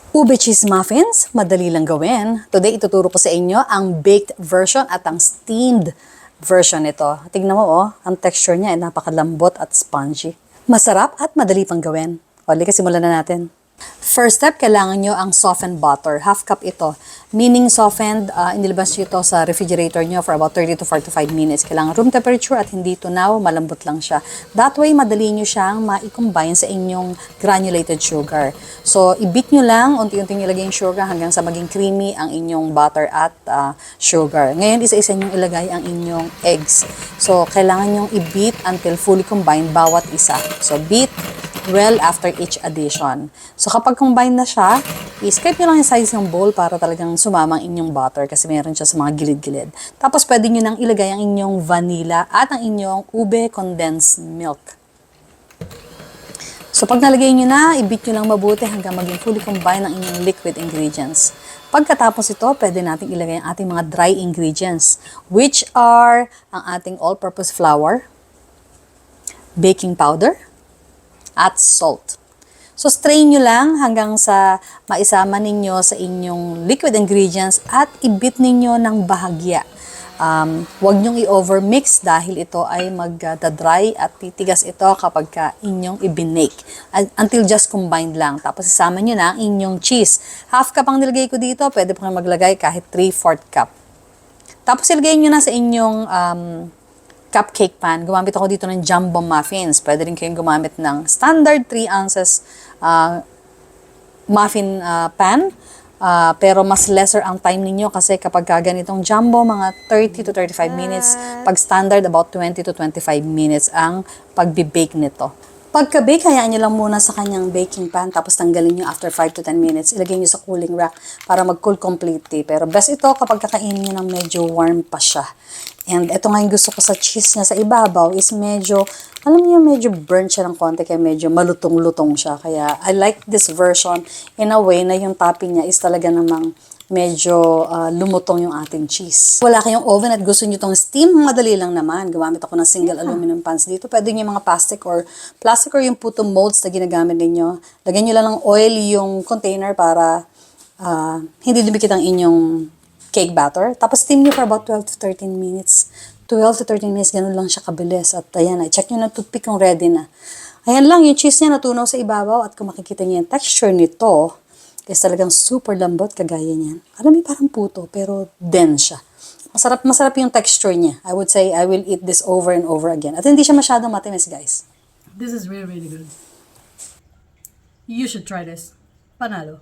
Ube Cheese Muffins, madali lang gawin. Today, ituturo ko sa inyo ang baked version at ang steamed version nito. Tignan mo, ang texture niya ay napakalambot at spongy. Masarap at madali pang gawin. O, simulan na natin. First step, kailangan nyo ang softened butter. Half cup ito. Meaning softened, inilabas nyo ito sa refrigerator nyo for about 30 to 45 minutes. Kailangan room temperature at hindi tunaw, malambot lang siya. That way, madali nyo siyang ma-combine sa inyong granulated sugar. So, i-beat nyo lang, unti-unti nyo ilagay yung sugar hanggang sa maging creamy ang inyong butter at sugar. Ngayon, isa-isa nyo ilagay ang inyong eggs. So, kailangan nyo i-beat until fully combined bawat isa. So, beat well after each addition. So, kapag combine na siya, i-scrape nyo lang yung size ng bowl para talagang sumama ang inyong butter kasi meron siya sa mga gilid-gilid. Tapos, pwede nyo nang ilagay ang inyong vanilla at ang inyong ube condensed milk. So, pag nalagay nyo na, i-beat nyo lang mabuti hanggang maging fully combine ang inyong liquid ingredients. Pagkatapos ito, pwede natin ilagay ang ating mga dry ingredients, which are ang ating all-purpose flour, baking powder, at salt. So, strain nyo lang hanggang sa maisama ninyo sa inyong liquid ingredients at i-beat ninyo ng bahagya. Huwag nyong i-overmix dahil ito ay mag-dry at titigas ito kapag inyong i-bake. Until just combined lang. Tapos, isama nyo na ang inyong cheese. Half cup ang nilagay ko dito. Pwede pa kayo maglagay kahit 3/4 cup. Tapos, ilagay nyo na sa inyong cupcake pan. Gumamit ako dito ng jumbo muffins. Pwede rin kayong gumamit ng standard 3 ounces muffin pan. Pero mas lesser ang time ninyo kasi kapag ganitong jumbo, mga 30 to 35 minutes. Pag standard, about 20 to 25 minutes ang pagbe-bake nito. Pagka-bake, hayaan nyo lang muna sa kanyang baking pan, tapos tanggalin nyo after 5 to 10 minutes. Ilagay nyo sa cooling rack para mag-cool completely. Pero best ito kapag kakainin nyo ng medyo warm pa siya. And ito nga yung gusto ko sa cheese niya sa ibabaw is medyo, alam niyo, medyo burnt siya ng konti, kaya medyo malutong-lutong siya. Kaya I like this version in a way na yung topping niya is talaga namang medyo lumutong yung ating cheese. Wala kayong oven at gusto nyo itong steam, madali lang naman. Gumamit ako ng single aluminum pans dito. Pwede nyo yung mga plastic or yung puto molds na ginagamit ninyo. Lagyan nyo lang ng oil yung container para hindi dumikit ang inyong cake batter. Tapos steam nyo for about 12 to 13 minutes. 12 to 13 minutes, ganun lang siya kabilis. At ayan, check nyo na toothpick kung ready na. Ayan lang, yung cheese niya natunaw sa ibabaw at kung makikita niyo yung texture nito, is talagang super lambot kagaya niyan. Alam mo, parang puto, pero dense siya. Masarap yung texture niya. I would say I will eat this over and over again. At hindi siya masyadong matinis, guys. This is really, really good. You should try this. Panalo.